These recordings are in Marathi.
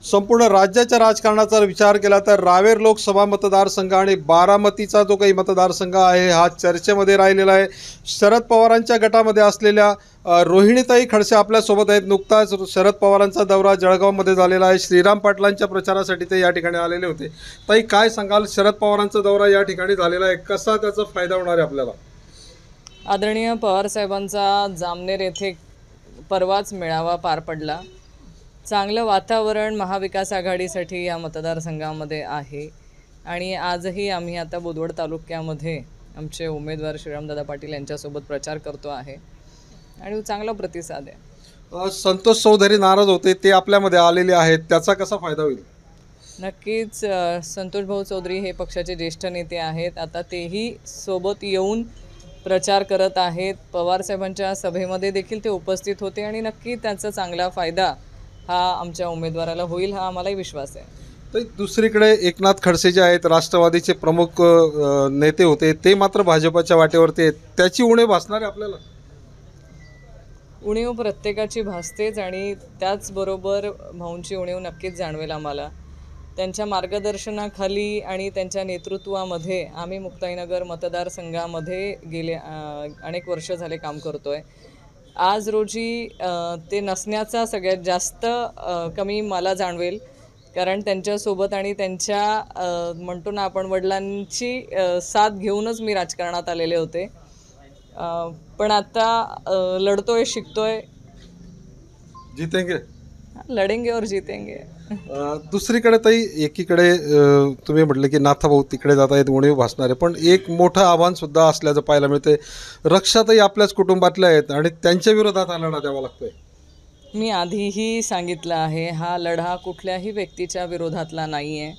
संपूर्ण राज्याच्या राजकारणाचा विचार केला तर रावेर लोकसभा मतदारसंघ आणि बारामतीचा जो काही मतदारसंघ आहे हा चर्चेमध्ये राहिलेला आहे। शरद पवारांच्या गटामध्ये असलेल्या रोहिणीताई खडसे आपल्यासोबत आहेत। नुकताच शरद पवारांचा दौरा जळगावमध्ये झालेला आहे। श्रीराम पाटलांच्या प्रचारासाठी ते या ठिकाणी आलेले होते। ताई, काय सांगाल, शरद पवारांचा दौरा या ठिकाणी झालेला आहे, कसा त्याचा फायदा होणार आहे आपल्याला? आदरणीय पवार साहेबांचा जामनेर येथे परवाच मेळावा पार पडला। चांगलं वातावरण महाविकास आघाडीसाठी या मतदारसंघामध्ये आहे आणि आजही आम्ही आता बोदवड तालुक्यामध्ये आमचे उमेदवार श्रीरामदादा पाटील यांच्यासोबत प्रचार करतो आहे आणि चांगला प्रतिसाद आहे। संतोष चौधरी नाराज होते, ते आपल्यामध्ये आलेले आहेत, त्याचा कसा फायदा होईल? नक्कीच संतोष भाऊ चौधरी हे पक्षाचे ज्येष्ठ नेते आहेत। आता तेही सोबत येऊन प्रचार करत आहेत। पवारसाहेबांच्या सभेमध्ये देखील ते उपस्थित होते आणि नक्की त्याचा चांगला फायदा हा आमच्या उमेदवाराला होईल, हा आम्हालाही विश्वास आहे। तर दुसरीकडे एकनाथ खडसे जे आहेत, राष्ट्रवादीचे प्रमुख नेते होते, ते मात्र भाजपच्या वाटेवरती आहेत, त्याची उणीव भासणार आहे आपल्याला? उणीव प्रत्येकाची भासतेच आणि त्याचबरोबर भाऊंची उणीव नक्कीच जाणवेल आम्हाला। त्यांच्या मार्गदर्शनाखाली आणि त्यांच्या नेतृत्वामध्ये आम्ही मुक्ताईनगर मतदारसंघामध्ये गेले अनेक वर्ष झाले काम करतोय। आज रोजी ते नसण्याचा सगळ्यात जास्त कमी मला जाणवेल, कारण त्यांच्यासोबत आणि त्यांच्या म्हणतो ना आपण वडिलांची साथ घेऊनच मी राजकारणात आलेले होते। पण आता लढतोय, शिकतोय, जितेंगे, लढेंगे और जीतेंगे। दुसरीकडे ताई, एकीकडे तुम्ही म्हटलं की नाथाभाऊ तिकडे जात आहेत, उणीव भासणार आहे, पण एक मोठं आव्हान सुद्धा असल्याचं पाहायला मिळते। रक्षाताई आपल्याच कुटुंबातल्या आहेत आणि त्यांच्या विरोधात हा लढा द्यावा लागतोय। मी आधीही सांगितलं आहे, हा लढा कुठल्याही व्यक्तीच्या विरोधातला नाही आहे,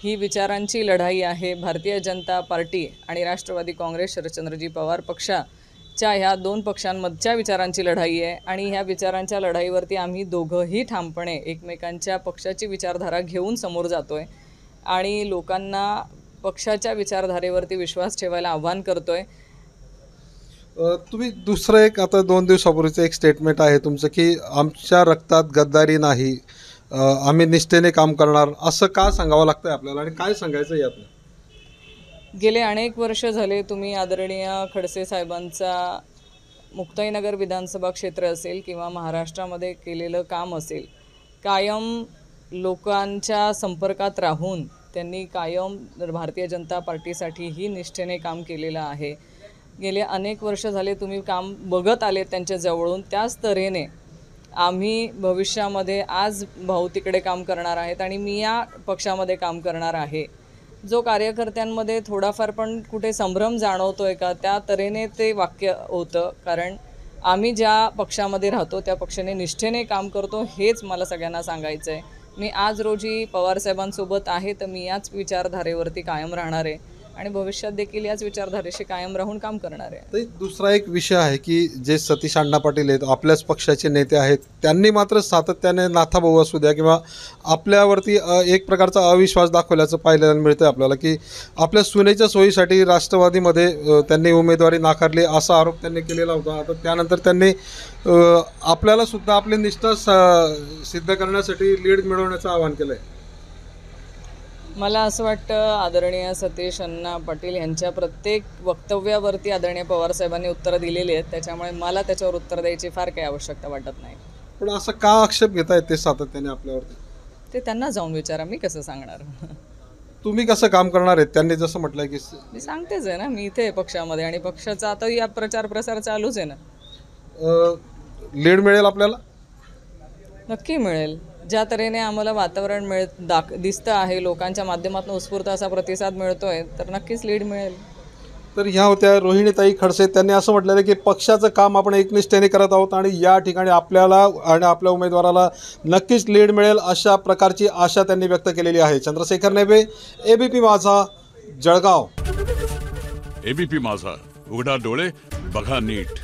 ही विचारांची लढाई आहे। भारतीय जनता पार्टी आणि राष्ट्रवादी काँग्रेस शरदचंद्रजी पवार पक्षाच्या ह्या दोन पक्षांमधच्या विचारांची लढाई आहे आणि ह्या विचारांच्या लढाईवरती आम्ही दोघंही ठामपणे एकमेकांच्या पक्षाची विचारधारा घेऊन समोर जातोय आणि लोकांना पक्षाच्या विचारधारेवरती विश्वास ठेवायला आव्हान करतोय। तुम्ही दुसरं एक आता 2 दिवसापूर्वीचं एक स्टेटमेंट आहे तुमचं की आमच्या रक्तात गद्दारी नाही, आम्ही निष्ठेने काम करणार, असं का सांगावं लागतंय आपल्याला आणि काय सांगायचं यातनं? गेले अनेक वर्ष झाले तुम्ही आदरणीय खडसे साहेबांचा मुक्ताईनगर विधानसभा क्षेत्र असेल किंवा महाराष्ट्रामध्ये केलेलं काम असेल, कायम लोकांच्या संपर्कात राहून त्यांनी कायम भारतीय जनता पार्टीसाठीही निष्ठेने काम केलेलं आहे। गेले अनेक वर्ष झाले तुम्ही काम बघत आले त्यांच्या जवळून, त्याच तऱ्हेने आम्ही भविष्यामध्ये आज भाऊ तिकडे काम करणार आहेत आणि मी या पक्षामध्ये काम करणार आहे। जो कार्यकर्त्यांमध्ये थोडाफार पण कुठे संभ्रम जाणवतोय का, त्या तऱ्हेने ते वाक्य होतं, कारण आम्ही ज्या पक्षामध्ये राहतो त्या पक्षाने निष्ठेने काम करतो, हेच मला सगळ्यांना सांगायचं आहे। मी आज रोजी पवारसाहेबांसोबत आहे तर मी याच विचारधारेवरती कायम राहणार आहे आणि भविष्यात देखील याच विचारधारेशी कायम राहून काम करणार आहे। तर दुसरा एक विषय आहे की जे सतीश अण्णा पाटील आहेत, आपल्याच पक्षाचे नेते आहेत, त्यांनी मात्र सातत्याने नाथाभाऊ असू द्या किंवा आपल्यावरती एक प्रकारचा अविश्वास दाखवल्याचं पाहायला मिळतं आपल्याला की आपल्या सुनेच्या सोयीसाठी राष्ट्रवादीमध्ये त्यांनी उमेदवारी नाकारली, असा आरोप त्यांनी केलेला होता। आता त्यानंतर त्यांनी आपल्याला सुद्धा आपली निष्ठा सिद्ध करण्यासाठी लीड मिळवण्याचं आवाहन केलं आहे। मला असं वाटतं आदरणीय सतीश अण्णा पाटील यांच्या प्रत्येक वक्तव्यावरती आदरणीय पवारसाहेबांनी उत्तरं दिलेली आहेत, त्याच्यामुळे मला त्याच्यावर उत्तर द्यायची फार काही आवश्यकता वाटत नाही। पण असं का आक्षेप घेत आहेत ते सातत्याने आपल्यावरती? ते त्यांना जाऊन विचारा, मी कसं सांगणार? तुम्ही कसं काम करणार आहेत? त्यांनी जसं म्हटलं की मी सांगतेच आहे ना, मी इथे आहे पक्षामध्ये आणि पक्षाचा आता या प्रचार प्रसार चालूच आहे ना। लीड मिळेल आपल्याला? नक्की मिळेल। ज्या तऱ्हेने आम्हाला वातावरण दिसतं आहे, लोकांच्या माध्यमातून उत्स्फूर्त असा प्रतिसाद मिळतोय, तर नक्कीच लीड मिळेल। तर ह्या होत्या रोहिणीताई खडसे। त्यांनी असं म्हटलेलं की पक्षाचं काम आपण एकनिष्ठेने करत आहोत आणि या ठिकाणी आपल्याला आणि आपल्या उमेदवाराला नक्कीच लीड मिळेल, अशा प्रकारची आशा त्यांनी व्यक्त केलेली आहे। चंद्रशेखर नेबे, एबीपी माझा, जळगाव। एबीपी माझा, उघडा डोळे बघा नीट।